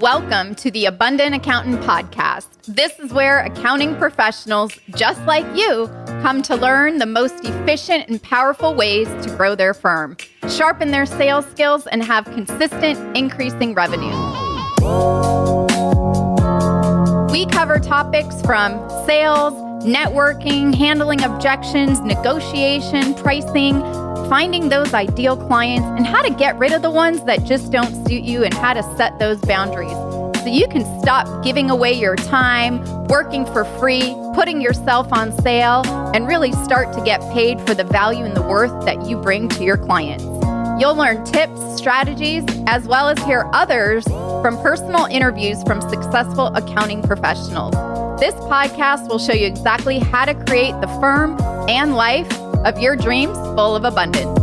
Welcome to the Abundant Accountant Podcast. This is where accounting professionals just like you come to learn the most efficient and powerful ways to grow their firm, sharpen their sales skills, and have consistent, increasing revenue. We cover topics from sales, networking, handling objections, negotiation, pricing, finding those ideal clients, and how to get rid of the ones that just don't suit you and how to set those boundaries so you can stop giving away your time, working for free, putting yourself on sale, and really start to get paid for the value and the worth that you bring to your clients. You'll learn tips, strategies, as well as hear others from personal interviews from successful accounting professionals. This podcast will show you exactly how to create the firm and life of your dreams full of abundance.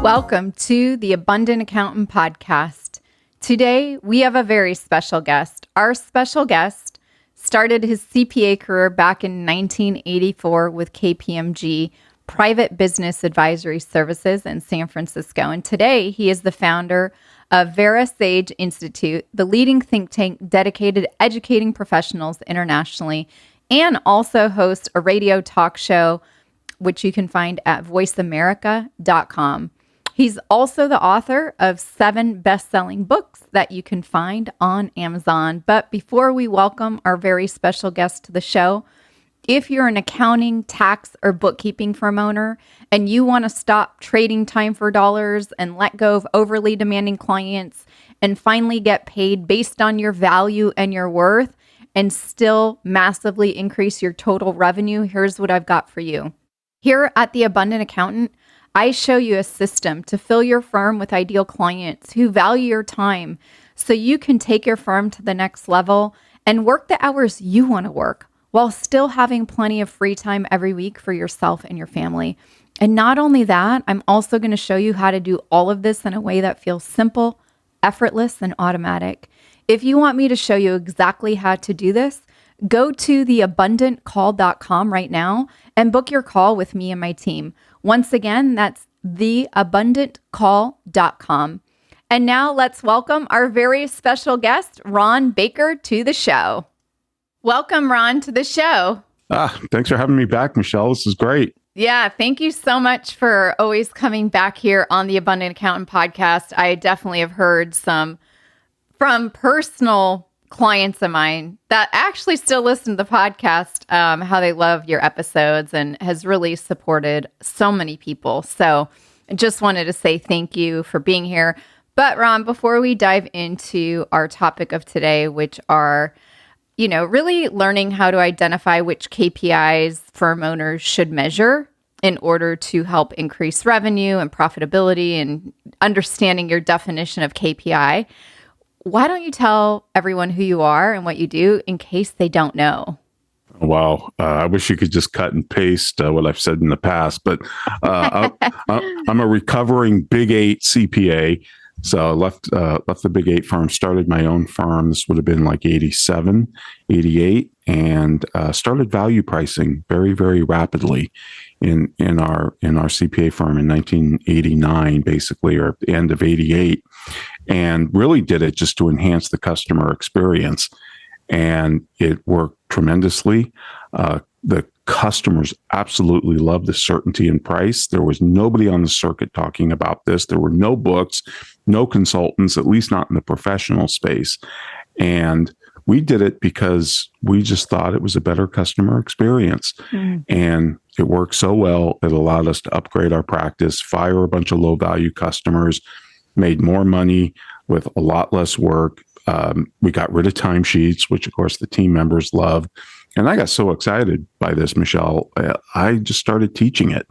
Welcome to the Abundant Accountant Podcast. Today, we have a very special guest. Our special guest started his CPA career back in 1984 with KPMG, Private Business Advisory Services in San Francisco. And today, he is the founder of VeraSage Institute, the leading think tank dedicated to educating professionals internationally, and also hosts a radio talk show, which you can find at voiceamerica.com. He's also the author of 7 best-selling books that you can find on Amazon. But before we welcome our very special guest to the show, if you're an accounting, tax, or bookkeeping firm owner and you want to stop trading time for dollars and let go of overly demanding clients and finally get paid based on your value and your worth and still massively increase your total revenue, here's what I've got for you. Here at The Abundant Accountant, I show you a system to fill your firm with ideal clients who value your time so you can take your firm to the next level and work the hours you want to work while still having plenty of free time every week for yourself and your family. And not only that, I'm also going to show you how to do all of this in a way that feels simple, effortless, and automatic. If you want me to show you exactly how to do this, go to theabundantcall.com right now and book your call with me and my team. Once again, that's theabundantcall.com. And now let's welcome our very special guest, Ron Baker, to the show. Welcome, Ron, to the show. Thanks for having me back, Michelle. This is great. Yeah, thank you so much for always coming back here on the Abundant Accountant Podcast. I definitely have heard some from personal clients of mine that actually still listen to the podcast, how they love your episodes and has really supported so many people. So I just wanted to say thank you for being here. But Ron, before we dive into our topic of today, which are, really learning how to identify which KPIs firm owners should measure in order to help increase revenue and profitability and understanding your definition of KPI, why don't you tell everyone who you are and what you do in case they don't know? Wow. I wish you could just cut and paste what I've said in the past, but I'm a recovering Big 8 CPA. So I left the Big 8 firm, started my own firm. This would have been like 87, 88, and started value pricing very, very rapidly in our CPA firm in 1989, basically, or at the end of 88. And really did it just to enhance the customer experience. And it worked tremendously. The customers absolutely loved the certainty in price. There was nobody on the circuit talking about this. There were no books, no consultants, at least not in the professional space. And we did it because we just thought it was a better customer experience. And it worked so well, it allowed us to upgrade our practice, fire a bunch of low-value customers, made more money with a lot less work. We got rid of timesheets, which of course the team members loved. And I got so excited by this, Michelle, I just started teaching it.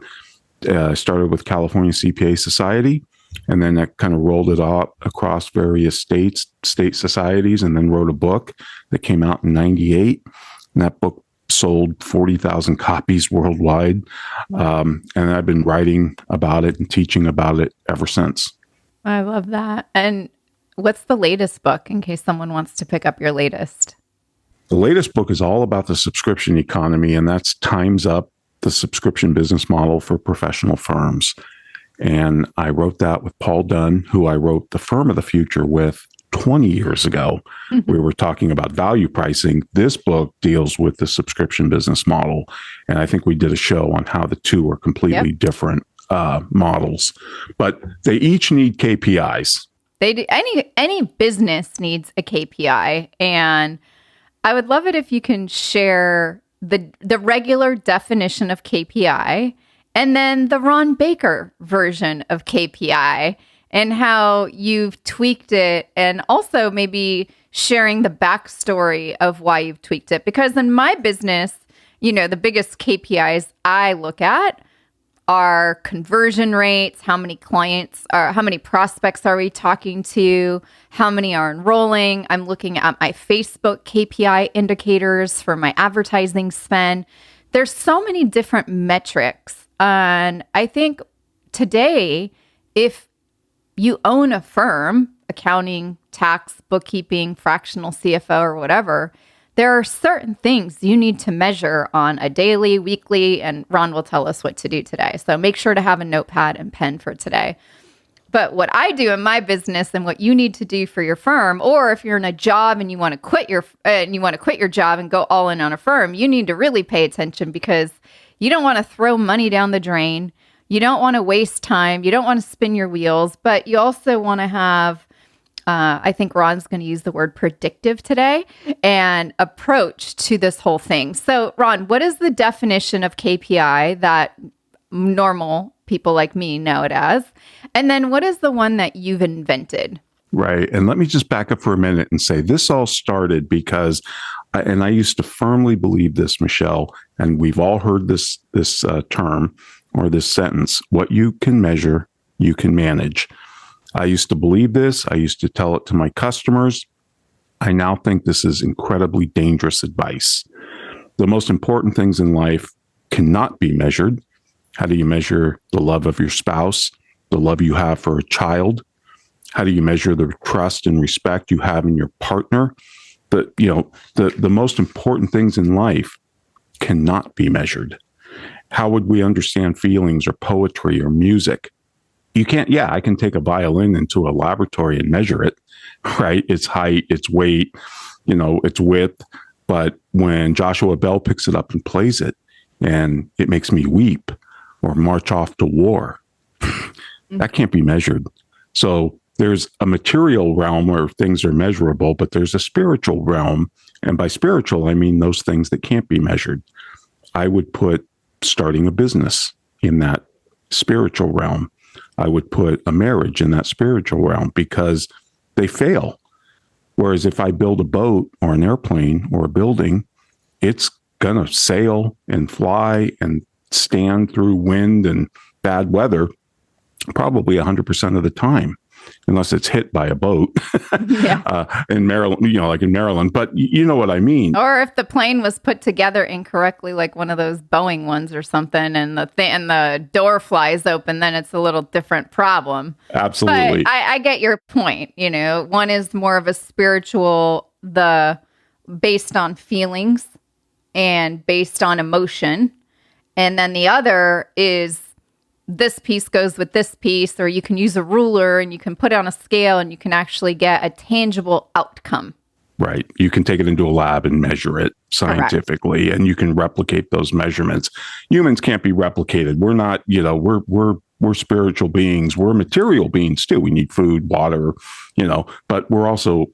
I started with California CPA Society, and then I kind of rolled it out across various state societies, and then wrote a book that came out in 98. And that book sold 40,000 copies worldwide. And I've been writing about it and teaching about it ever since. I love that. And what's the latest book in case someone wants to pick up your latest? The latest book is all about the subscription economy, and that's Time's Up, the subscription business model for professional firms. And I wrote that with Paul Dunn, who I wrote The Firm of the Future with 20 years ago. We were talking about value pricing. This book deals with the subscription business model. And I think we did a show on how the two are completely different models, but they each need KPIs. They do. Any business needs a KPI. And I would love it if you can share the regular definition of KPI and then the Ron Baker version of KPI and how you've tweaked it, and also maybe sharing the backstory of why you've tweaked it. Because in my business, the biggest KPIs I look at are conversion rates, how many prospects are we talking to, how many are enrolling. I'm looking at my Facebook KPI indicators for my advertising spend. There's so many different metrics. And I think today, if you own a firm, accounting, tax, bookkeeping, fractional CFO, or whatever, there are certain things you need to measure on a daily, weekly, and Ron will tell us what to do today. So make sure to have a notepad and pen for today. But what I do in my business and what you need to do for your firm, or if you're in a job and you want to quit your job and go all in on a firm, you need to really pay attention, because you don't want to throw money down the drain. You don't want to waste time. You don't want to spin your wheels, but you also want to have I think Ron's going to use the word predictive today, and approach to this whole thing. So, Ron, what is the definition of KPI that normal people like me know it as? And then what is the one that you've invented? Right. And let me just back up for a minute and say this all started because, and I used to firmly believe this, Michelle, and we've all heard this term or this sentence: what you can measure, you can manage. I used to believe this. I used to tell it to my customers. I now think this is incredibly dangerous advice. The most important things in life cannot be measured. How do you measure the love of your spouse, the love you have for a child? How do you measure the trust and respect you have in your partner? The most important things in life cannot be measured. How would we understand feelings or poetry or music? You can't, I can take a violin into a laboratory and measure it, right? Its height, its weight, its width. But when Joshua Bell picks it up and plays it, and it makes me weep or march off to war, that can't be measured. So there's a material realm where things are measurable, but there's a spiritual realm. And by spiritual, I mean those things that can't be measured. I would put starting a business in that spiritual realm. I would put a marriage in that spiritual realm, because they fail. Whereas if I build a boat or an airplane or a building, it's going to sail and fly and stand through wind and bad weather probably 100% of the time, unless it's hit by a boat in Maryland, like in Maryland. But you know what I mean. Or if the plane was put together incorrectly, like one of those Boeing ones or something, and the door flies open, then it's a little different problem. Absolutely. But I get your point. One is more of a spiritual, based on feelings and based on emotion. And then the other is this piece goes with this piece, or you can use a ruler and you can put it on a scale and you can actually get a tangible outcome. Right. You can take it into a lab and measure it scientifically. Correct. And you can replicate those measurements. Humans can't be replicated. We're not, we're spiritual beings. We're material beings too. We need food, water, but we're also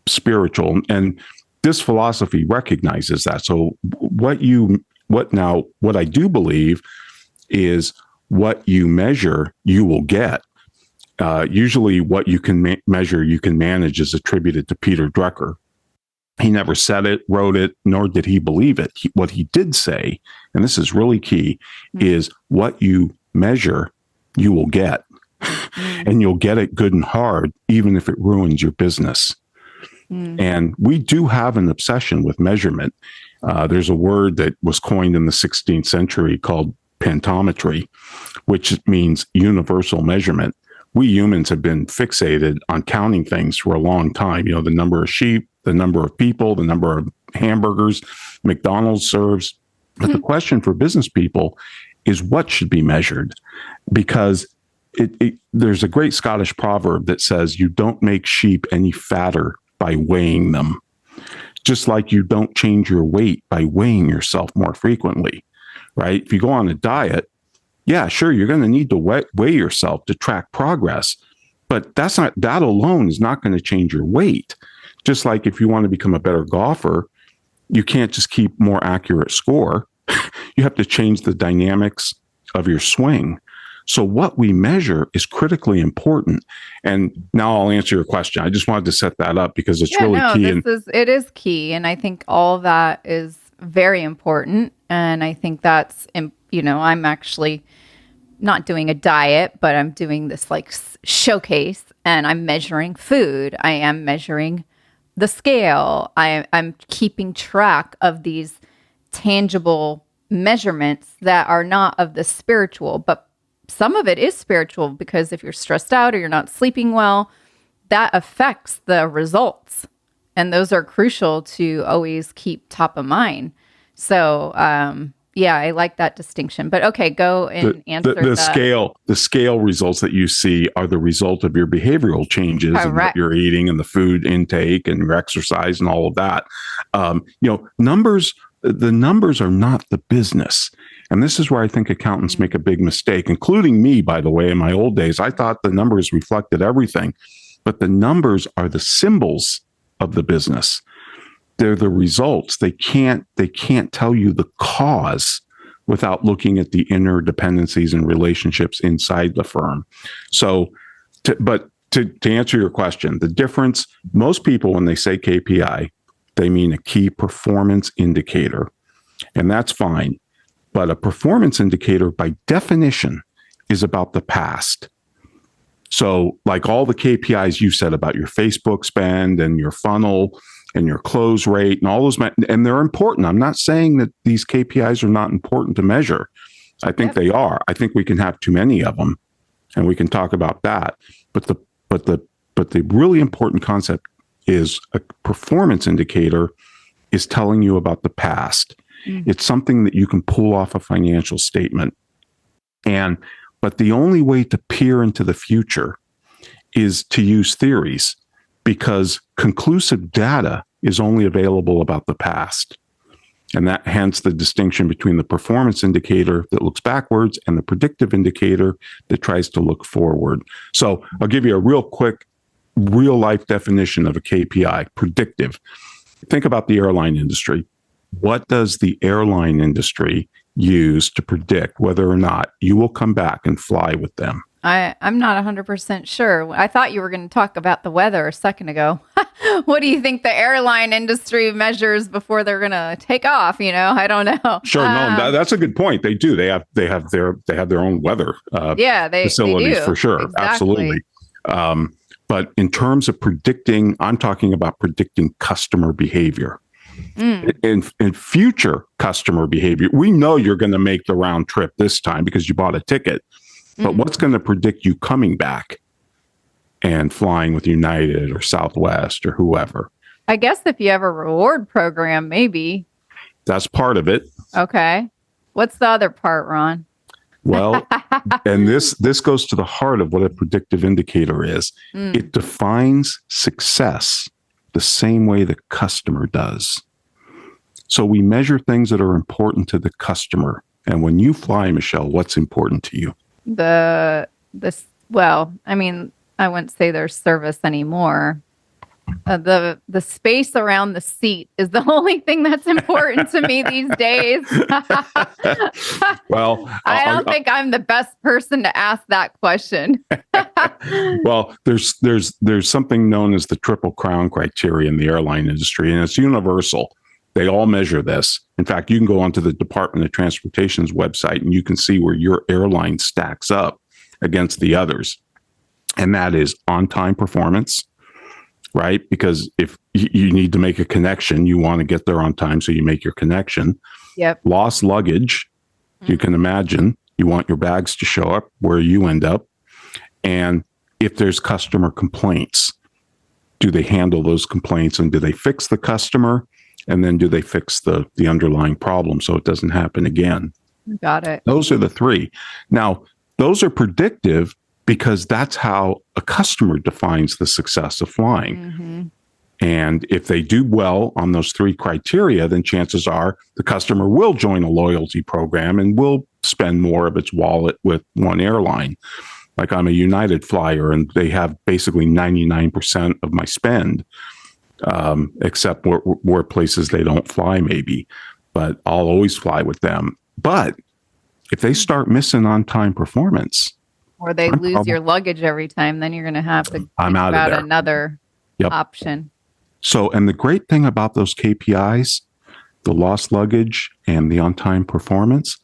spiritual. And this philosophy recognizes that. So what I do believe is what you measure, you will get. Usually what you can measure, you can manage is attributed to Peter Drucker. He never said it, wrote it, nor did he believe it. What he did say, and this is really key, is what you measure, you will get. And you'll get it good and hard, even if it ruins your business. And we do have an obsession with measurement. There's a word that was coined in the 16th century called pantometry, which means universal measurement. We humans have been fixated on counting things for a long time. The number of sheep, the number of people, the number of hamburgers McDonald's serves. But the question for business people is what should be measured, because there's a great Scottish proverb that says you don't make sheep any fatter by weighing them, just like you don't change your weight by weighing yourself more frequently, right? If you go on a diet, yeah, sure, you're going to need to weigh yourself to track progress, but that alone is not going to change your weight. Just like if you want to become a better golfer, you can't just keep more accurate score. You have to change the dynamics of your swing. So what we measure is critically important. And now I'll answer your question. I just wanted to set that up because it's really key. It is key. And I think all of that is very important. And I think that's, I'm actually not doing a diet, but I'm doing this like showcase, and I'm measuring food. I am measuring the scale. I'm keeping track of these tangible measurements that are not of the spiritual, but some of it is spiritual, because if you're stressed out or you're not sleeping well, that affects the results. And those are crucial to always keep top of mind. So, I like that distinction. But okay, go and answer the scale results that you see are the result of your behavioral changes and what you're eating and the food intake and your exercise and all of that. The numbers are not the business. And this is where I think accountants make a big mistake, including me, by the way. In my old days, I thought the numbers reflected everything, but the numbers are the symbols of the business. They're the results. They can't tell you the cause without looking at the interdependencies and relationships inside the firm. So, to answer your question, the difference, most people, when they say KPI, they mean a key performance indicator, and that's fine. But a performance indicator, by definition, is about the past. So like all the KPIs you said about your Facebook spend and your funnel and your close rate and all those, and they're important. I'm not saying that these KPIs are not important to measure. I think they are. I think we can have too many of them, and we can talk about that. But the really important concept is a performance indicator is telling you about the past. It's something that you can pull off a financial statement. But the only way to peer into the future is to use theories, because conclusive data is only available about the past. And that hence the distinction between the performance indicator that looks backwards and the predictive indicator that tries to look forward. So I'll give you a real quick, real life definition of a KPI, predictive. Think about the airline industry. What does the airline industry use to predict whether or not you will come back and fly with them? I'm not 100% sure. I thought you were going to talk about the weather a second ago. What do you think the airline industry measures before they're going to take off? I don't know. Sure, no, that's a good point. They do. They have their own weather facilities, for sure. Exactly. Absolutely. But in terms of predicting, I'm talking about predicting customer behavior. In future customer behavior, we know you're going to make the round trip this time because you bought a ticket. But what's going to predict you coming back and flying with United or Southwest or whoever? I guess if you have a reward program, maybe. That's part of it. Okay. What's the other part, Ron? Well, and this goes to the heart of what a predictive indicator is. It defines success the same way the customer does. So we measure things that are important to the customer. And when you fly, Michelle, what's important to you? I wouldn't say there's service anymore. The space around the seat is the only thing that's important to me these days. Well, I don't think I'm the best person to ask that question. Well, there's something known as the Triple Crown criteria in the airline industry, and it's universal. They all measure this. In fact, you can go onto the Department of Transportation's website and you can see where your airline stacks up against the others. And that is on-time performance, right? Because if you need to make a connection, you want to get there on time, so you make your connection. Yep. Lost luggage, you can imagine. You want your bags to show up where you end up. And if there's customer complaints, do they handle those complaints and do they fix the customer? And then do they fix the underlying problem so it doesn't happen again? Got it. Those are the three. Now, those are predictive because that's how a customer defines the success of flying. Mm-hmm. And if they do well on those three criteria, then chances are the customer will join a loyalty program and will spend more of its wallet with one airline. Like I'm a United flyer, and they have basically 99% of my spend, except where places they don't fly maybe. But I'll always fly with them. But if they start missing on-time performance, or they lose your luggage every time, then you're going to have to think about another option. So, and the great thing about those KPIs, the lost luggage and the on-time performance,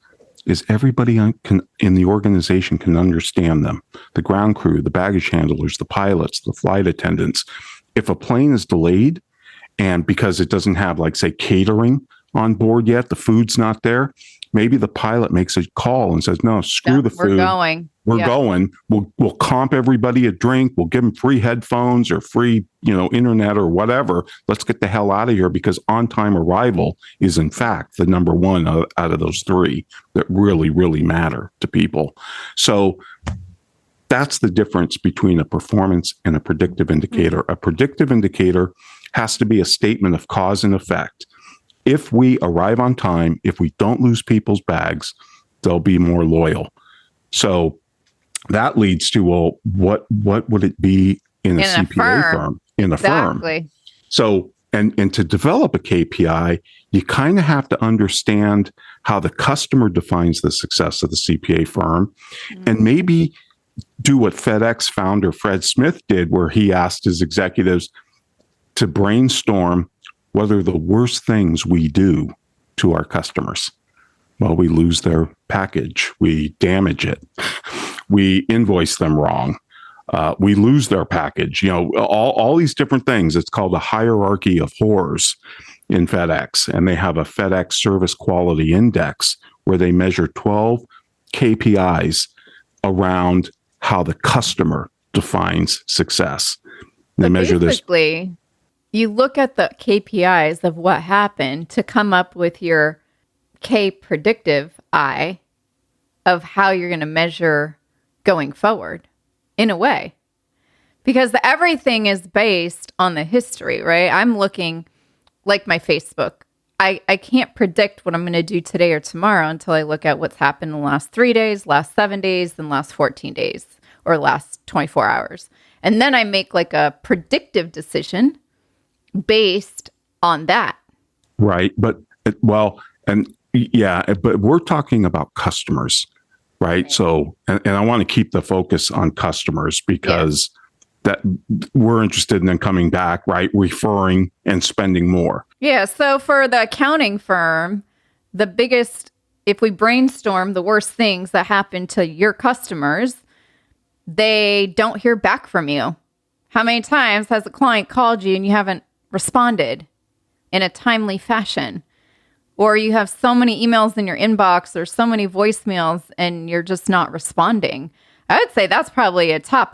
is everybody in the organization can understand them. The ground crew, the baggage handlers, the pilots, the flight attendants. If a plane is delayed, and because it doesn't have, like, say, catering on board yet, the food's not there, maybe the pilot makes a call and says, no, screw the food. We're going. We'll comp everybody a drink. We'll give them free headphones or free, internet or whatever. Let's get the hell out of here, because on-time arrival is, in fact, the number one out of those three that really, really matter to people. So that's the difference between a performance and a predictive indicator. A predictive indicator has to be a statement of cause and effect. If we arrive on time, if we don't lose people's bags, they'll be more loyal. So that leads to, well, what would it be in a CPA firm? In a firm. So, and to develop a KPI, you kind of have to understand how the customer defines the success of the CPA firm, and maybe do what FedEx founder Fred Smith did, where he asked his executives to brainstorm what are the worst things we do to our customers. Well, we lose their package. We damage it. We invoice them wrong. We lose their package. All these different things. It's called a hierarchy of horrors in FedEx. And they have a FedEx Service Quality Index where they measure 12 KPIs around how the customer defines success. They measure this. You look at the KPIs of what happened to come up with your K predictive I of how you're going to measure going forward, in a way, because everything is based on the history, right? I'm looking like my Facebook. I can't predict what I'm going to do today or tomorrow until I look at what's happened in the last 3 days, last 7 days, and last 14 days, or last 24 hours. And then I make like a predictive decision based on that. Right. But but we're talking about customers, right? So, and I want to keep the focus on customers, because that we're interested in them coming back, right? Referring and spending more. Yeah. So for the accounting firm, the biggest, if we brainstorm the worst things that happen to your customers, they don't hear back from you. How many times has a client called you and you haven't responded in a timely fashion? Or you have so many emails in your inbox or so many voicemails and you're just not responding. I would say that's probably a top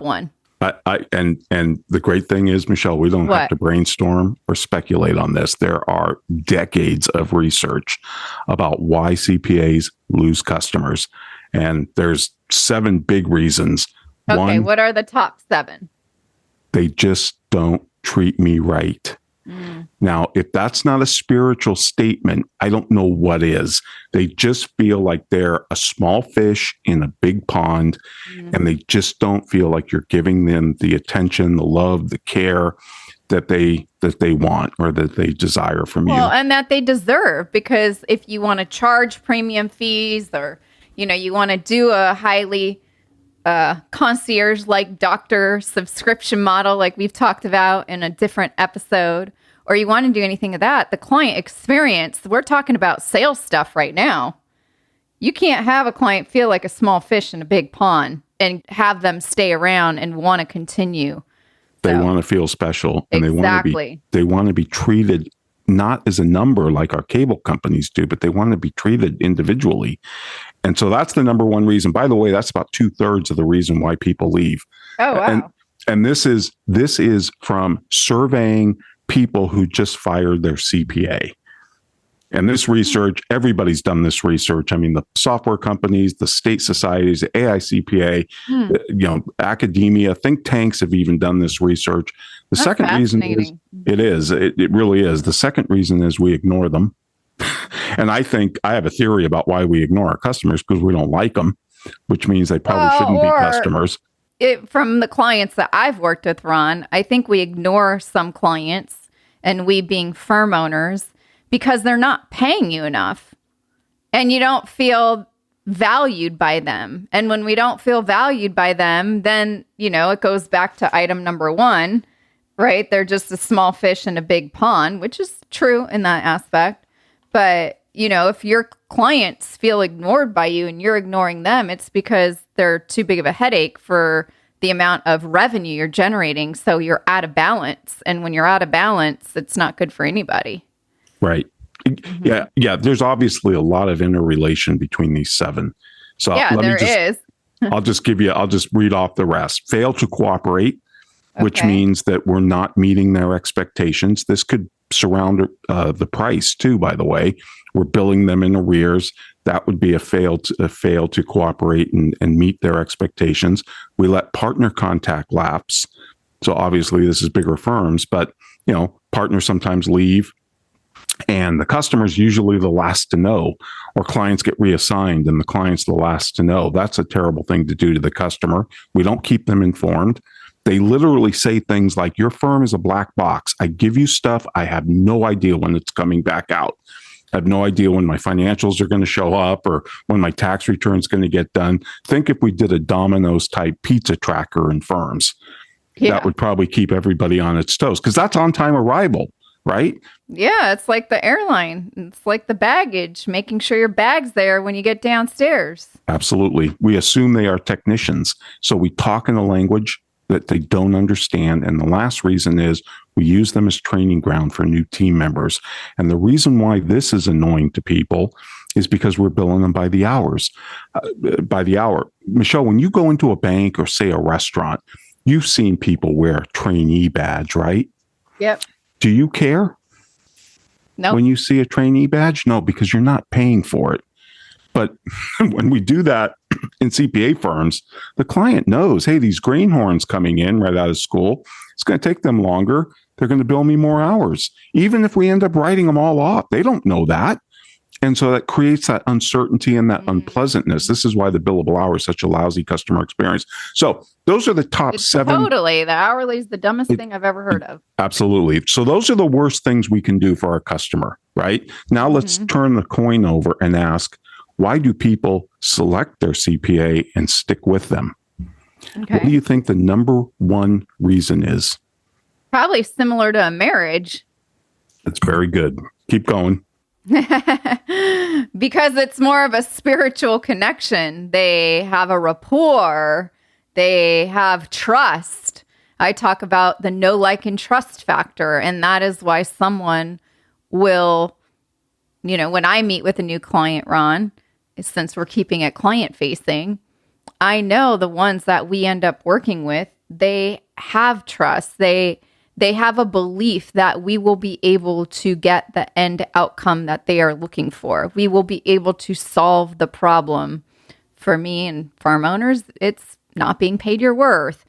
one. And the great thing is, Michelle, we don't have to brainstorm or speculate on this. There are decades of research about why CPAs lose customers. And there's 7 big reasons. Okay, what are the top 7? They just don't treat me right. Now, if that's not a spiritual statement, I don't know what is. They just feel like they're a small fish in a big pond, and they just don't feel like you're giving them the attention, the love, the care that they want or that they desire from you. Well, and that they deserve, because if you want to charge premium fees, or you want to do a highly concierge-like doctor subscription model like we've talked about in a different episode, or you want to do anything of that, the client experience, we're talking about sales stuff right now. You can't have a client feel like a small fish in a big pond and have them stay around and want to continue. They want to feel special, and exactly. they want to be treated not as a number like our cable companies do, but they want to be treated individually. And so that's the number one reason. By the way, that's about 2/3 of the reason why people leave. Oh, wow. And this is from surveying people who just fired their CPA. And this research, everybody's done this research. I mean, the software companies, the state societies, the AICPA, academia, think tanks have even done this research. The That's second reason is, it really is. The second reason is we ignore them. And I think I have a theory about why we ignore our customers, because we don't like them, which means they probably shouldn't be customers. From the clients that I've worked with, Ron, I think we ignore some clients, and we being firm owners, because they're not paying you enough and you don't feel valued by them. And when we don't feel valued by them, then, it goes back to item number one, right? They're just a small fish in a big pond, which is true in that aspect. But, if your clients feel ignored by you and you're ignoring them, it's because they're too big of a headache for the amount of revenue you're generating. So you're out of balance. And when you're out of balance, it's not good for anybody. Right. Mm-hmm. Yeah. There's obviously a lot of interrelation between these 7. So I'll just read off the rest. Fail to cooperate, which means that we're not meeting their expectations. This could surround the price too, by the way. We're billing them in arrears. That would be a fail to cooperate and meet their expectations. We let partner contact lapse. So obviously this is bigger firms, but partners sometimes leave. And the customer's usually the last to know, or clients get reassigned and the client's the last to know. That's a terrible thing to do to the customer. We don't keep them informed. They literally say things like, your firm is a black box. I give you stuff. I have no idea when it's coming back out. I have no idea when my financials are going to show up or when my tax return is going to get done. Think if we did a Domino's type pizza tracker in firms, that would probably keep everybody on its toes, because that's on-time arrival. Right? Yeah, it's like the airline. It's like the baggage, making sure your bag's there when you get downstairs. Absolutely. We assume they are technicians. So we talk in a language that they don't understand. And the last reason is we use them as training ground for new team members. And the reason why this is annoying to people is because we're billing them by the hours, by the hour. Michelle, when you go into a bank or say a restaurant, you've seen people wear a trainee badge, right? Yep. Do you care? No. When you see a trainee badge? No, because you're not paying for it. But when we do that in CPA firms, the client knows, hey, these greenhorns coming in right out of school, it's going to take them longer. They're going to bill me more hours. Even if we end up writing them all off, they don't know that. And so that creates that uncertainty and that unpleasantness. This is why the billable hour is such a lousy customer experience. So those are the top 7. Totally. The hourly is the dumbest thing I've ever heard of. Absolutely. So those are the worst things we can do for our customer, right? Now let's turn the coin over and ask, why do people select their CPA and stick with them? Okay. What do you think the number one reason is? Probably similar to a marriage. That's very good. Keep going. Because it's more of a spiritual connection. They have a rapport. They have trust. I talk about the know, like, and trust factor. And that is why someone will, when I meet with a new client, Ron, since we're keeping it client facing, I know the ones that we end up working with, they have trust. They have a belief that we will be able to get the end outcome that they are looking for. We will be able to solve the problem. For me and farm owners, it's not being paid your worth,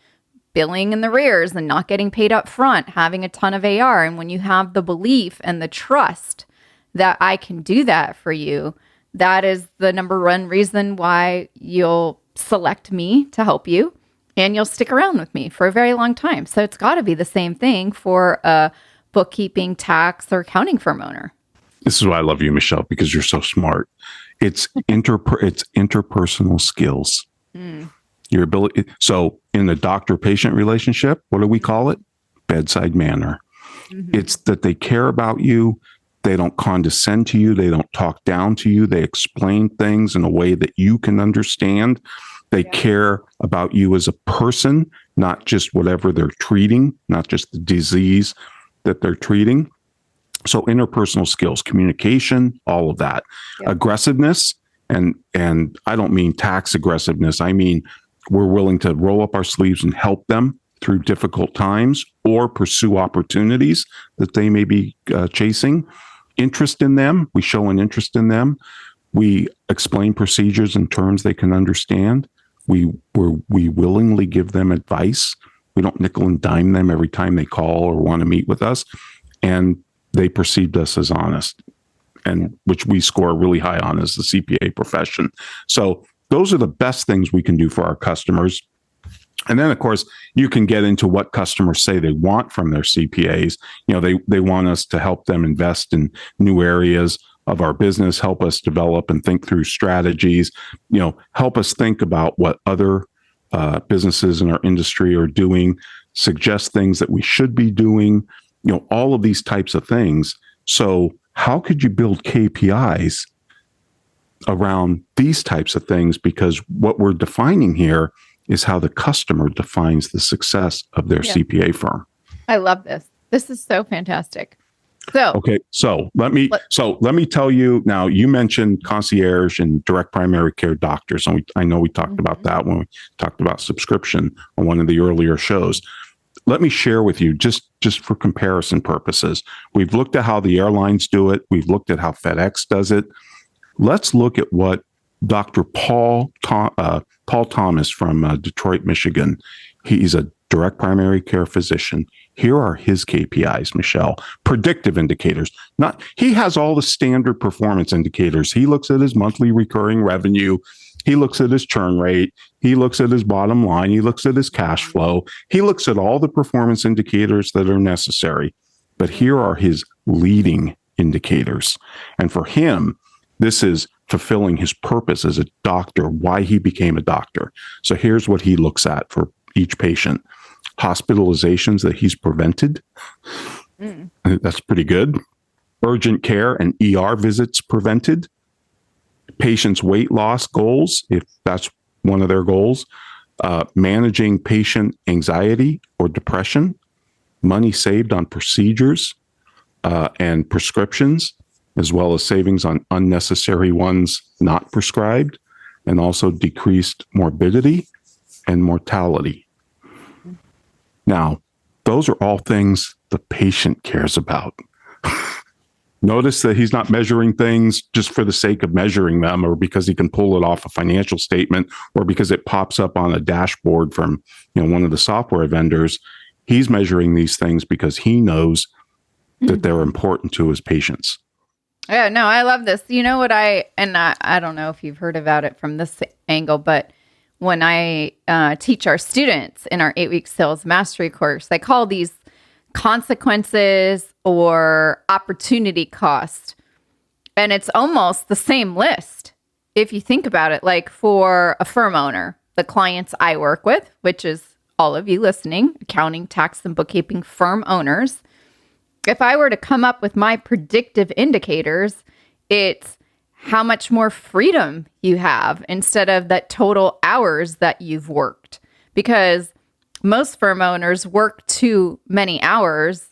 billing in the rears and not getting paid up front, having a ton of AR. And when you have the belief and the trust that I can do that for you, that is the number one reason why you'll select me to help you. And you'll stick around with me for a very long time. So it's got to be the same thing for a bookkeeping, tax, or accounting firm owner. This is why I love you, Michelle, because you're so smart. It's interpersonal skills. Your ability. So in the doctor-patient relationship, what do we call it? Bedside manner. It's that they care about you. They don't condescend to you. They don't talk down to you. They explain things in a way that you can understand. They care about you as a person, not just whatever they're treating, not just the disease that they're treating. So interpersonal skills, communication, all of that. Aggressiveness, and I don't mean tax aggressiveness. I mean, we're willing to roll up our sleeves and help them through difficult times or pursue opportunities that they may be chasing. Interest in them. We show an interest in them. We explain procedures in terms they can understand. We willingly give them advice. We don't nickel and dime them every time they call or want to meet with us. And they perceived us as honest, and which we score really high on as the CPA profession. So those are the best things we can do for our customers. And then, of course, you can get into what customers say they want from their CPAs. They want us to help them invest in new areas of our business, help us develop and think through strategies, help us think about what other businesses in our industry are doing, suggest things that we should be doing, all of these types of things. So how could you build KPIs around these types of things? Because what we're defining here is how the customer defines the success of their CPA firm. I love this. This is so fantastic. So let me tell you now. You mentioned concierge and direct primary care doctors, and I know we talked about that when we talked about subscription on one of the earlier shows. Let me share with you just for comparison purposes. We've looked at how the airlines do it. We've looked at how FedEx does it. Let's look at what Dr. Paul Thomas from Detroit, Michigan. He's a direct primary care physician. Here are his KPIs, Michelle. Predictive indicators. He has all the standard performance indicators. He looks at his monthly recurring revenue. He looks at his churn rate. He looks at his bottom line. He looks at his cash flow. He looks at all the performance indicators that are necessary. But here are his leading indicators. And for him, this is fulfilling his purpose as a doctor, why he became a doctor. So here's what he looks at for each patient. Hospitalizations that he's prevented. That's pretty good. Urgent care and ER visits prevented. Patients' weight loss goals, if that's one of their goals. Managing patient anxiety or depression. Money saved on procedures and prescriptions, as well as savings on unnecessary ones not prescribed, and also decreased morbidity and mortality. Now, those are all things the patient cares about. Notice that he's not measuring things just for the sake of measuring them, or because he can pull it off a financial statement, or because it pops up on a dashboard from one of the software vendors. He's measuring these things because he knows that they're important to his patients. Yeah, no, I love this. You know what I don't know if you've heard about it from this angle, but when I teach our students in our 8-week sales mastery course, I call these consequences or opportunity cost. And it's almost the same list. If you think about it, like for a firm owner, the clients I work with, which is all of you listening, accounting, tax, and bookkeeping firm owners, if I were to come up with my predictive indicators, it's how much more freedom you have instead of that total hours that you've worked. Because most firm owners work too many hours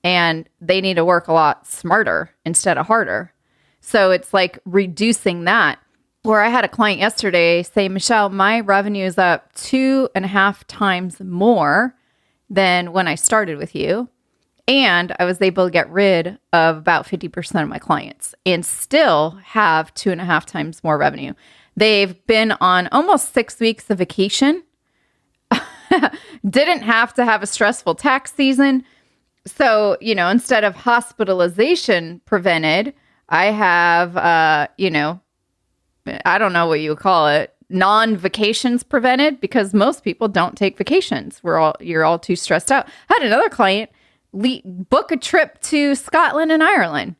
and they need to work a lot smarter instead of harder. So it's like reducing that. Where I had a client yesterday say, Michelle, my revenue is up 2.5 times more than when I started with you. And I was able to get rid of about 50% of my clients and still have 2.5 times more revenue. They've been on almost 6 weeks of vacation. Didn't have to have a stressful tax season. So, instead of hospitalization prevented, I have, I don't know what you would call it, non-vacations prevented, because most people don't take vacations. You're all too stressed out. I had another client book a trip to Scotland and Ireland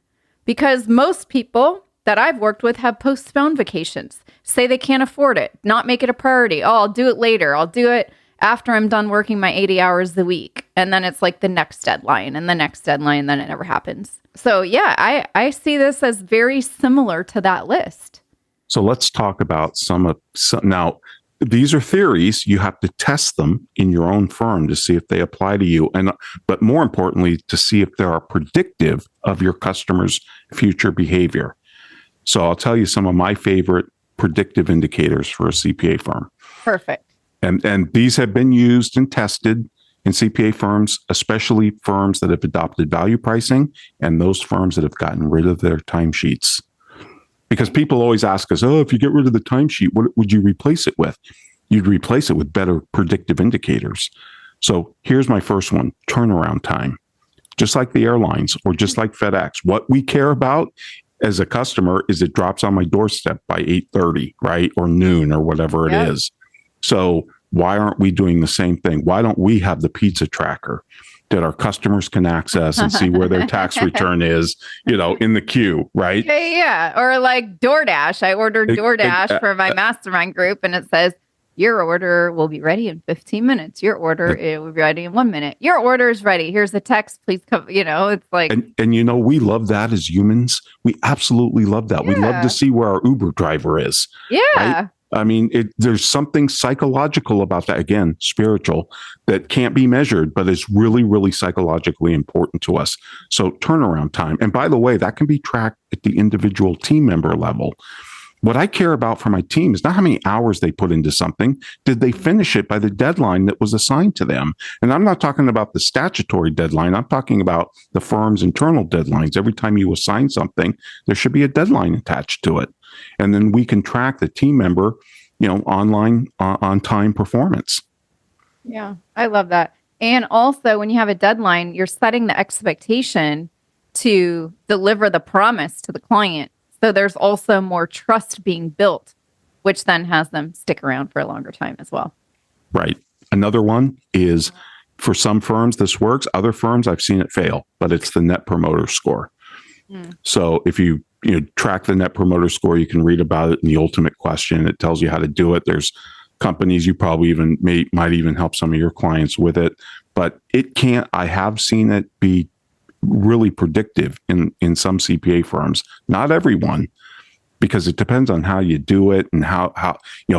because most people that I've worked with have postponed vacations, say they can't afford it, not make it a priority. Oh, I'll do it later. I'll do it after I'm done working my 80 hours a week. And then it's like the next deadline and the next deadline, and then it never happens. So yeah, I see this as very similar to that list. So let's talk about some now. These are theories. You have to test them in your own firm to see if they apply to you, but more importantly, to see if they are predictive of your customers' future behavior. So I'll tell you some of my favorite predictive indicators for a CPA firm. Perfect. And these have been used and tested in CPA firms, especially firms that have adopted value pricing and those firms that have gotten rid of their timesheets. Because people always ask us, oh, if you get rid of the timesheet, what would you replace it with? You'd replace it with better predictive indicators. So here's my first one, turnaround time. Just like the airlines or just like FedEx, what we care about as a customer is it drops on my doorstep by 8:30, right? Or noon or whatever it is. So why aren't we doing the same thing? Why don't we have the pizza tracker that our customers can access and see where their tax return is, in the queue, right? Yeah. Or like DoorDash. I ordered DoorDash for my mastermind group, and it says, your order will be ready in 15 minutes. Your order it will be ready in 1 minute. Your order is ready. Here's the text. Please come. It's like. And we love that as humans. We absolutely love that. Yeah. We love to see where our Uber driver is. Yeah. Right? I mean, there's something psychological about that, again, spiritual, that can't be measured, but it's really, really psychologically important to us. So turnaround time. And by the way, that can be tracked at the individual team member level. What I care about for my team is not how many hours they put into something. Did they finish it by the deadline that was assigned to them? And I'm not talking about the statutory deadline. I'm talking about the firm's internal deadlines. Every time you assign something, there should be a deadline attached to it. And then we can track the team member, online on time performance. Yeah, I love that. And also when you have a deadline, you're setting the expectation to deliver the promise to the client. So there's also more trust being built, which then has them stick around for a longer time as well. Right. Another one is, for some firms, this works. Other firms, I've seen it fail, but it's the Net Promoter Score. So if you track the Net Promoter Score, you can read about it in the Ultimate Question. It tells you how to do it. There's companies you probably might even help some of your clients with it, but I have seen it be really predictive in some CPA firms. Not everyone, because it depends on how you do it and how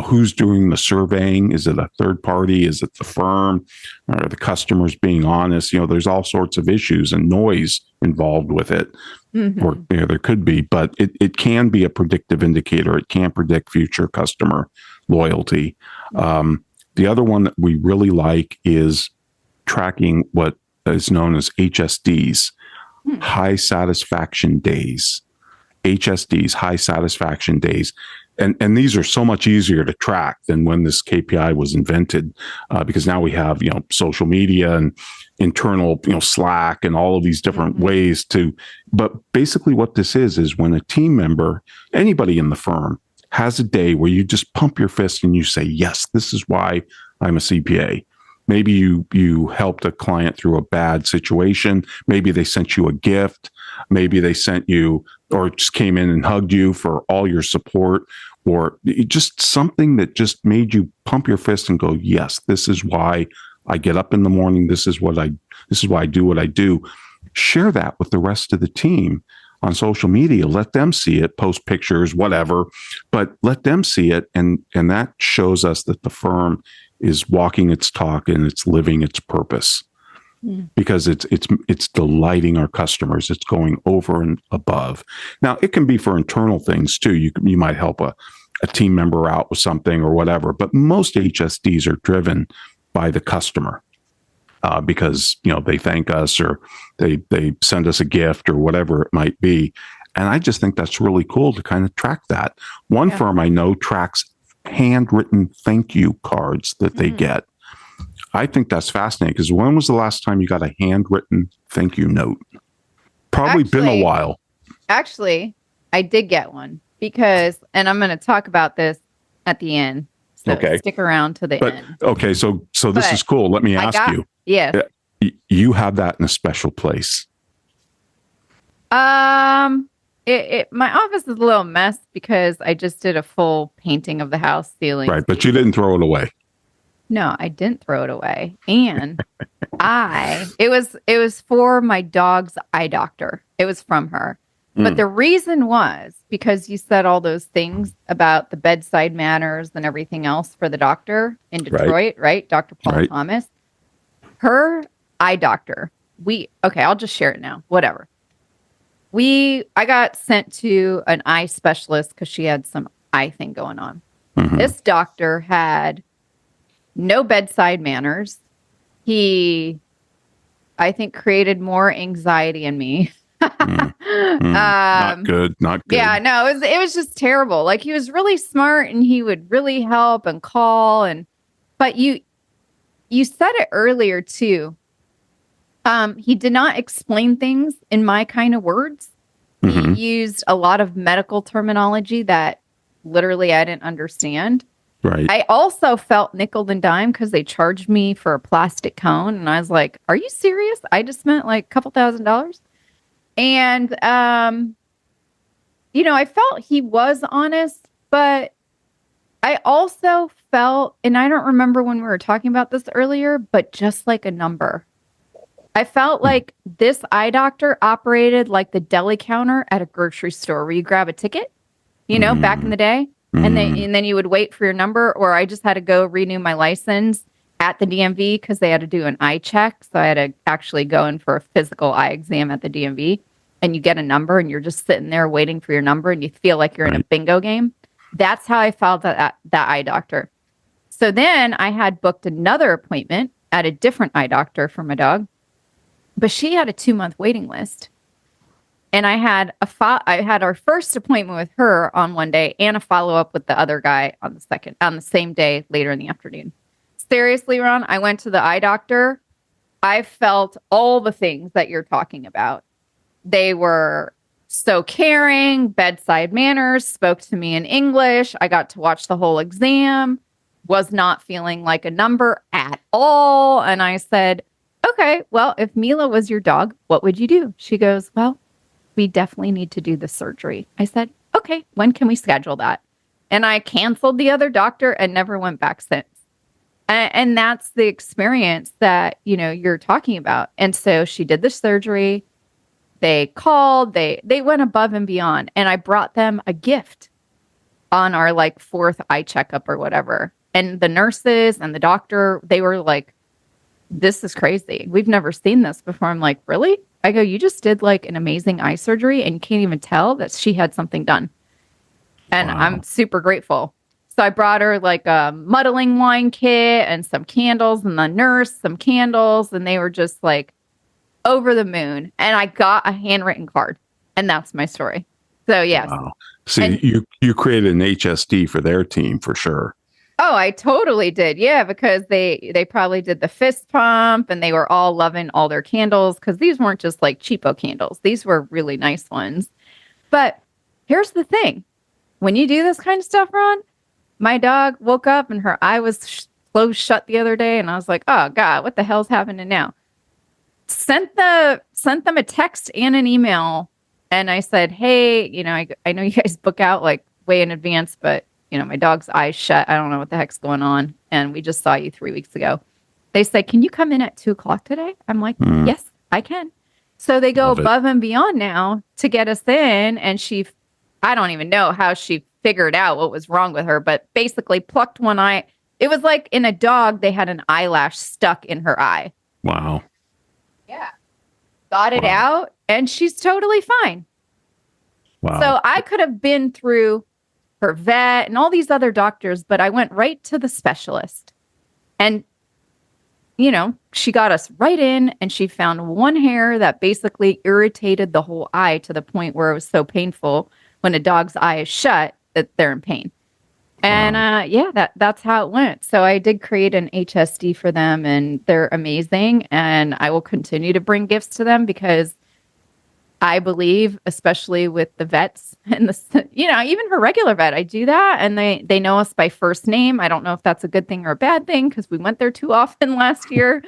who's doing the surveying. Is it a third party? Is it the firm? Are the customers being honest? There's all sorts of issues and noise involved with it. Mm-hmm. Or there could be, but it can be a predictive indicator. It can predict future customer loyalty. Mm-hmm. The other one that we really like is tracking what is known as HSDs, high satisfaction days. HSDs, high satisfaction days. And these are so much easier to track than when this KPI was invented, because now we have, social media and internal, Slack and all of these different ways but basically what this is when a team member, anybody in the firm, has a day where you just pump your fist and you say, yes, this is why I'm a CPA. Maybe you helped a client through a bad situation. Maybe they sent you a gift. Maybe they sent you or just came in and hugged you for all your support, or just something that just made you pump your fist and go, yes, this is why I get up in the morning. This is why I do what I do. Share that with the rest of the team on social media. Let them see it, post pictures, whatever, but let them see it. And that shows us that the firm is walking its talk and it's living its purpose, because it's delighting our customers. It's going over and above. Now, it can be for internal things too. You might help a team member out with something or whatever, but most HSDs are driven by the customer, because they thank us or they send us a gift or whatever it might be. And I just think that's really cool to kind of track that. One firm I know tracks handwritten thank you cards that they get. I think that's fascinating, because when was the last time you got a handwritten thank you note? Probably been a while. Actually, I did get one, and I'm going to talk about this at the end. So stick around to the end. Okay, so this is cool. Let me ask you. Yeah. You have that in a special place. My office is a little mess because I just did a full painting of the house ceiling. Right, but you didn't throw it away. No, I didn't throw it away. And it was for my dog's eye doctor. It was from her. But the reason was because you said all those things about the bedside manners and everything else for the doctor in Detroit, right? Dr. Paul Thomas. Her eye doctor. I'll just share it now. Whatever. I got sent to an eye specialist because she had some eye thing going on. This doctor had no bedside manners, he, I think, created more anxiety in me. Mm, not good. Not Yeah, good. no, it was just terrible. Like he was really smart and he would really help and call but you said it earlier too. He did not explain things in my kind of words. He Hmm. used a lot of medical terminology that literally I didn't understand. Right. I also felt nickel and dime because they charged me for a plastic cone. And I was like, are you serious? I just spent like a couple $1,000. And, I felt he was honest, but I also felt, and I don't remember when we were talking about this earlier, but just like a number. I felt like this eye doctor operated like the deli counter at a grocery store where you grab a ticket, back in Mm, the day. mm, And then you would wait for your number, or I just had to go renew my license at the DMV because they had to do an eye check. So I had to actually go in for a physical eye exam at the DMV. And you get a number and you're just sitting there waiting for your number and you feel like you're in a right. bingo game. That's how I felt that eye doctor. So then I had booked another appointment at a different eye doctor for my dog, but she had a 2-month waiting list. And I had our first appointment with her on one day and a follow up with the other guy on the same day later in the afternoon. Seriously, Ron, I went to the eye doctor. I felt all the things that you're talking about. They were so caring, bedside manners, spoke to me in English. I got to watch the whole exam, was not feeling like a number at all. And I said, okay, well, if Mila was your dog, what would you do? She goes, well, we definitely need to do the surgery. I said, okay, when can we schedule that? And I canceled the other doctor and never went back since. And that's the experience that, you're talking about. And so she did the surgery. They called, they went above and beyond. And I brought them a gift on our like fourth eye checkup or whatever. And the nurses and the doctor, they were like, this is crazy. We've never seen this before. I'm like, really? I go, you just did like an amazing eye surgery and you can't even tell that she had something done. And I'm Wow. super grateful. So I brought her like a muddling wine kit and some candles and the nurse some candles. And they were just like over the moon. And I got a handwritten card. And that's my story. So yes. Wow. See, And you created an HSD for their team for sure. oh, I totally did. Yeah, because they probably did the fist pump and they were all loving all their candles because these weren't just like cheapo candles. These were really nice ones. But here's the thing. When you do this kind of stuff, Ron, my dog woke up and her eye was closed shut the other day and I was like, "Oh god, what the hell's happening now?" Sent them a text and an email and I said, "Hey, I know you guys book out like way in advance, but my dog's eyes shut. I don't know what the heck's going on. And we just saw you 3 weeks ago." They said, "Can you come in at 2 o'clock today?" I'm like, Mm, "Yes, I can." So they go love it. above and beyond now to get us in. And I don't even know how she figured out what was wrong with her, but basically plucked one eye. It was like in a dog, they had an eyelash stuck in her eye. Wow. Yeah. Got it Wow. out and she's totally fine. Wow. So I could have been through her vet and all these other doctors, but I went right to the specialist. And, she got us right in and she found one hair that basically irritated the whole eye to the point where it was so painful when a dog's eye is shut that they're in pain. And Wow. yeah, that's how it went. So I did create an HSD for them and they're amazing. And I will continue to bring gifts to them because I believe, especially with the vets and even her regular vet, I do that and they know us by first name. I don't know if that's a good thing or a bad thing because we went there too often last year.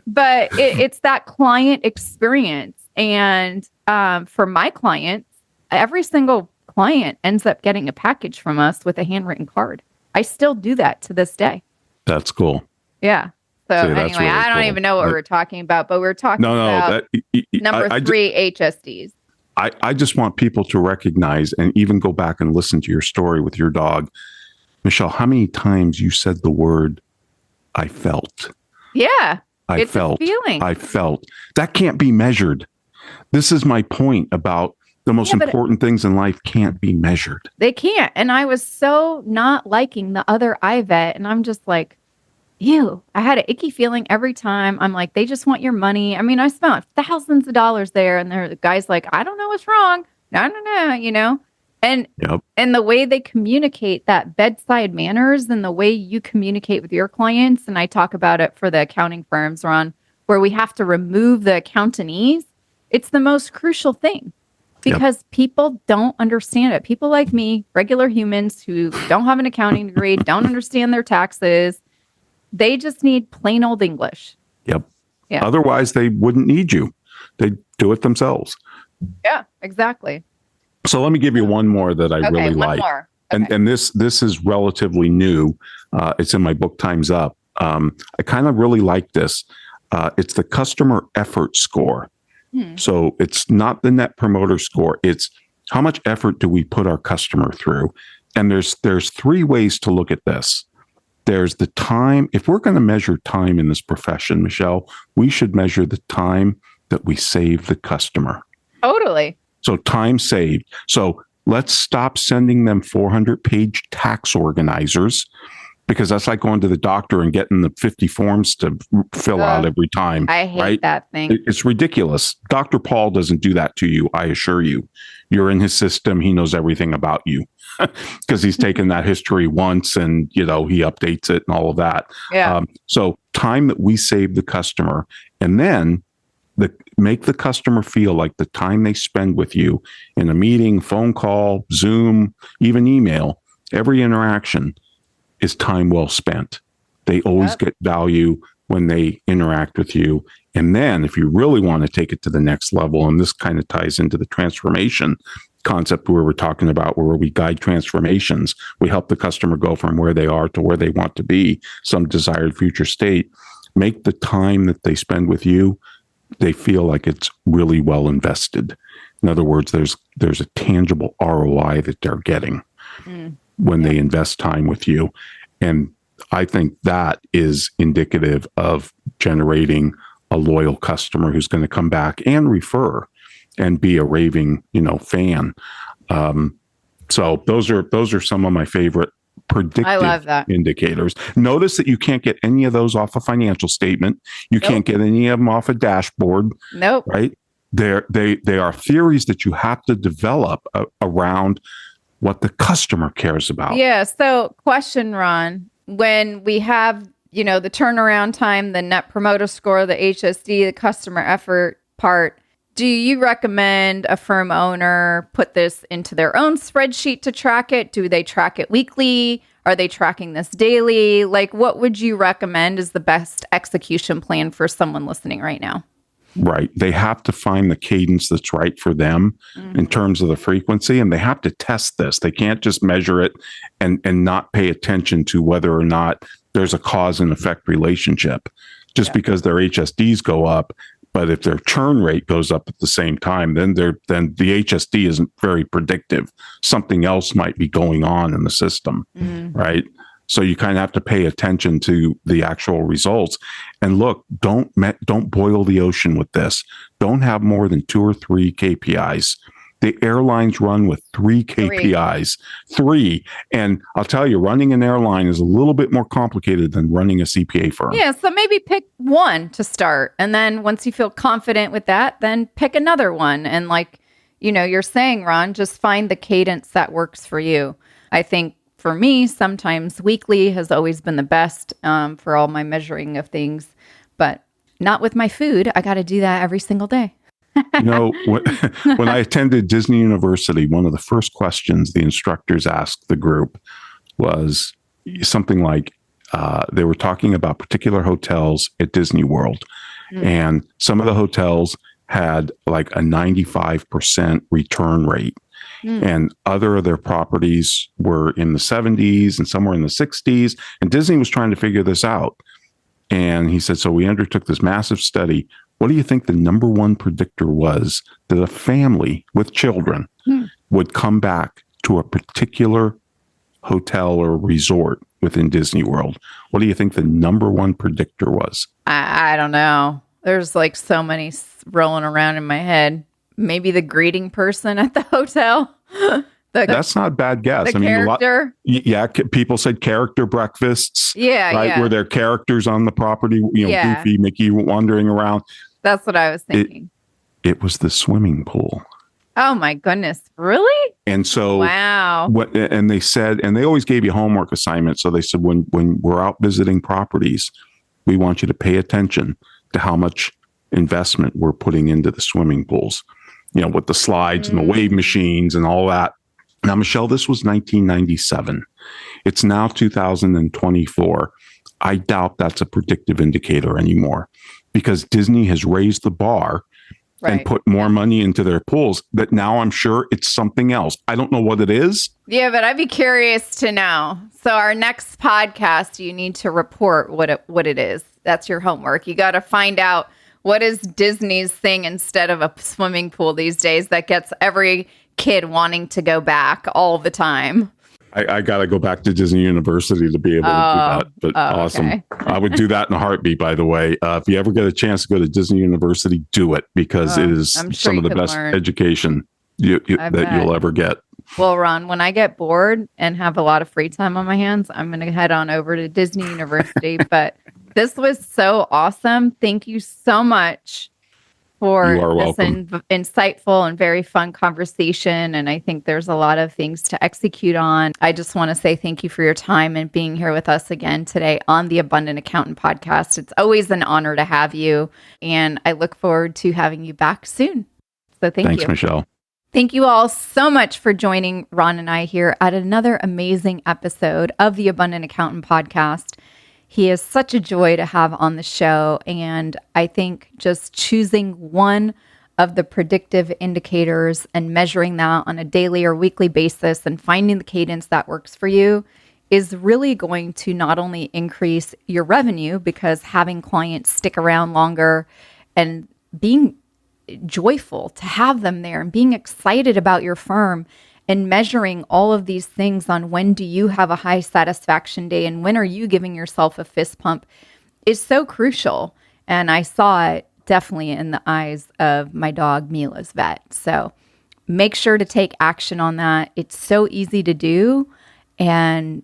But it's that client experience. And for my clients, every single client ends up getting a package from us with a handwritten card. I still do that to this day. That's cool. Yeah. So See, that's anyway, really I don't cool. even know what we were talking about, but we were talking No, about that number I, three HSDs. I just want people to recognize and even go back and listen to your story with your dog. Michelle, how many times you said the word I felt? Yeah. I It's a felt. feeling. I felt. That can't be measured. This is my point about the most Yeah, but important things in life can't be measured. they can't. And I was so not liking the other eye vet. And I'm just like, ew, I had an icky feeling every time. I'm like, they just want your money. I mean, I spent thousands of dollars there, and the guy's like, I don't know what's wrong. No, no, no, And Yep. and the way they communicate, that bedside manners and the way you communicate with your clients, and I talk about it for the accounting firms, Ron, where we have to remove the accountanese. It's the most crucial thing Yep. because people don't understand it. People like me, regular humans who don't have an accounting degree, don't understand their taxes. They just need plain old English. Yep. Yeah. Otherwise, they wouldn't need you. They'd do it themselves. Yeah, exactly. So let me give you one more that I really one like. more. Okay. And this is relatively new. It's in my book, Time's Up. I kind of really like this. It's the customer effort score. So it's not the net promoter score. It's how much effort do we put our customer through? And there's three ways to look at this. There's the time. If we're going to measure time in this profession, Michelle, we should measure the time that we save the customer. Totally. So time saved. So let's stop sending them 400-page tax organizers, because that's like going to the doctor and getting the 50 forms to fill out every time. I hate that thing. It's ridiculous. Dr. Paul doesn't do that to you, I assure you. You're in his system. He knows everything about you because he's taken that history once and, he updates it and all of that. Yeah. So time that we save the customer, and then make the customer feel like the time they spend with you in a meeting, phone call, Zoom, even email, every interaction is time well spent. They always get value when they interact with you. And then if you really want to take it to the next level, and this kind of ties into the transformation concept where we're talking about, where we guide transformations, we help the customer go from where they are to where they want to be, some desired future state. Make the time that they spend with you, they feel like it's really well invested. In other words, there's a tangible ROI that they're getting when they invest time with you. And I think that is indicative of generating a loyal customer who's going to come back and refer and be a raving, fan. So those are some of my favorite predictive indicators. Notice that you can't get any of those off a financial statement. You can't get any of them off a dashboard. Nope. Right? They are theories that you have to develop around what the customer cares about. Yeah. So question, Ron, when we have, the turnaround time, the net promoter score, the HSD, the customer effort part, do you recommend a firm owner put this into their own spreadsheet to track it? Do they track it weekly? Are they tracking this daily? Like, what would you recommend is the best execution plan for someone listening right now? Right. They have to find the cadence that's right for them in terms of the frequency, and they have to test this. They can't just measure it and not pay attention to whether or not there's a cause and effect relationship. Just because their HSDs go up, but if their churn rate goes up at the same time, then the HSD isn't very predictive. Something else might be going on in the system, right? So you kind of have to pay attention to the actual results. And look, don't boil the ocean with this. Don't have more than 2 or 3 KPIs. The airlines run with 3 KPIs. 3. And I'll tell you, running an airline is a little bit more complicated than running a CPA firm. Yeah, so maybe pick one to start. And then once you feel confident with that, then pick another one. And like, you're saying, Ron, just find the cadence that works for you. I think for me, sometimes weekly has always been the best for all my measuring of things, but not with my food. I got to do that every single day. When I attended Disney University, one of the first questions the instructors asked the group was something like, they were talking about particular hotels at Disney World. And some of the hotels had like a 95% return rate. And other of their properties were in the 70s and somewhere in the 60s. And Disney was trying to figure this out. And he said, so we undertook this massive study. What do you think the number one predictor was that a family with children would come back to a particular hotel or resort within Disney World? What do you think the number one predictor was? I don't know. There's like so many rolling around in my head. Maybe the greeting person at the hotel. That's not a bad guess. The character. People said character breakfasts. Yeah, right. yeah. Were there characters on the property? Goofy, Mickey wandering around. That's what I was thinking. It was the swimming pool. Oh my goodness. Really? And so, wow. And they said, and they always gave you homework assignments. So they said, when we're out visiting properties, we want you to pay attention to how much investment we're putting into the swimming pools, with the slides and the wave machines and all that. Now, Michelle, this was 1997. It's now 2024. I doubt that's a predictive indicator anymore because Disney has raised the bar and put more money into their pools that now I'm sure it's something else. I don't know what it is. Yeah, but I'd be curious to know. So our next podcast, you need to report what it is. That's your homework. You got to find out what is Disney's thing instead of a swimming pool these days that gets every kid wanting to go back all the time. I got to go back to Disney University to be able to do that. But awesome. Okay. I would do that in a heartbeat, by the way. If you ever get a chance to go to Disney University, do it because it is some of the best education that you'll ever get. Well, Ron, when I get bored and have a lot of free time on my hands, I'm going to head on over to Disney University. But this was so awesome. Thank you so much for this insightful and very fun conversation. And I think there's a lot of things to execute on. I just want to say thank you for your time and being here with us again today on the Abundant Accountant podcast. It's always an honor to have you. And I look forward to having you back soon. So thanks, Michelle. Thank you all so much for joining Ron and I here at another amazing episode of the Abundant Accountant podcast. He is such a joy to have on the show. And I think just choosing one of the predictive indicators and measuring that on a daily or weekly basis and finding the cadence that works for you is really going to not only increase your revenue, because having clients stick around longer and being joyful to have them there and being excited about your firm and measuring all of these things on when do you have a high satisfaction day and when are you giving yourself a fist pump is so crucial. And I saw it definitely in the eyes of my dog Mila's vet. So make sure to take action on that. It's so easy to do, and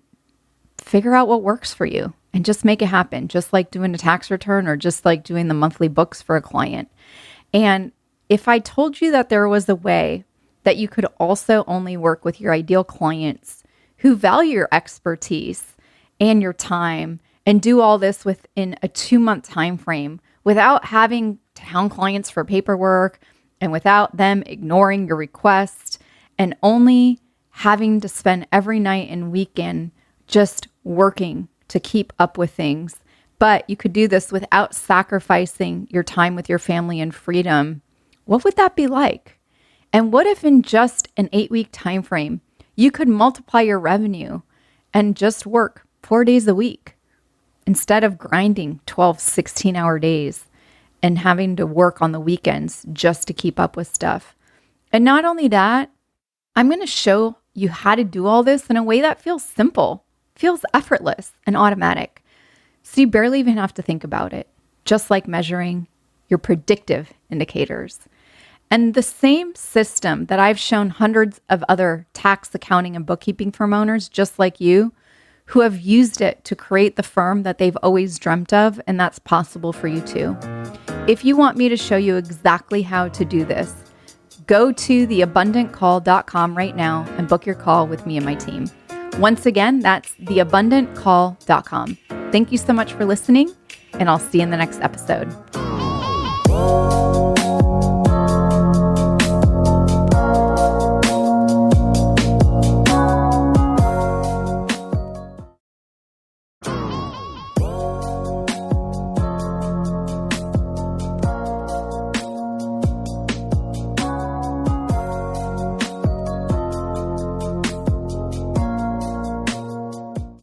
figure out what works for you and just make it happen, just like doing a tax return or just like doing the monthly books for a client. And if I told you that there was a way that you could also only work with your ideal clients who value your expertise and your time and do all this within a 2-month time frame without having to hound clients for paperwork and without them ignoring your request and only having to spend every night and weekend just working to keep up with things, but you could do this without sacrificing your time with your family and freedom, what would that be like? And what if in just an 8-week time frame, you could multiply your revenue and just work 4 days a week instead of grinding 12, 16-hour days and having to work on the weekends just to keep up with stuff? And not only that, I'm going to show you how to do all this in a way that feels simple, feels effortless and automatic. So you barely even have to think about it, just like measuring your predictive indicators. And the same system that I've shown hundreds of other tax, accounting, and bookkeeping firm owners, just like you, who have used it to create the firm that they've always dreamt of, and that's possible for you too. If you want me to show you exactly how to do this, go to theabundantcall.com right now and book your call with me and my team. Once again, that's theabundantcall.com. Thank you so much for listening, and I'll see you in the next episode.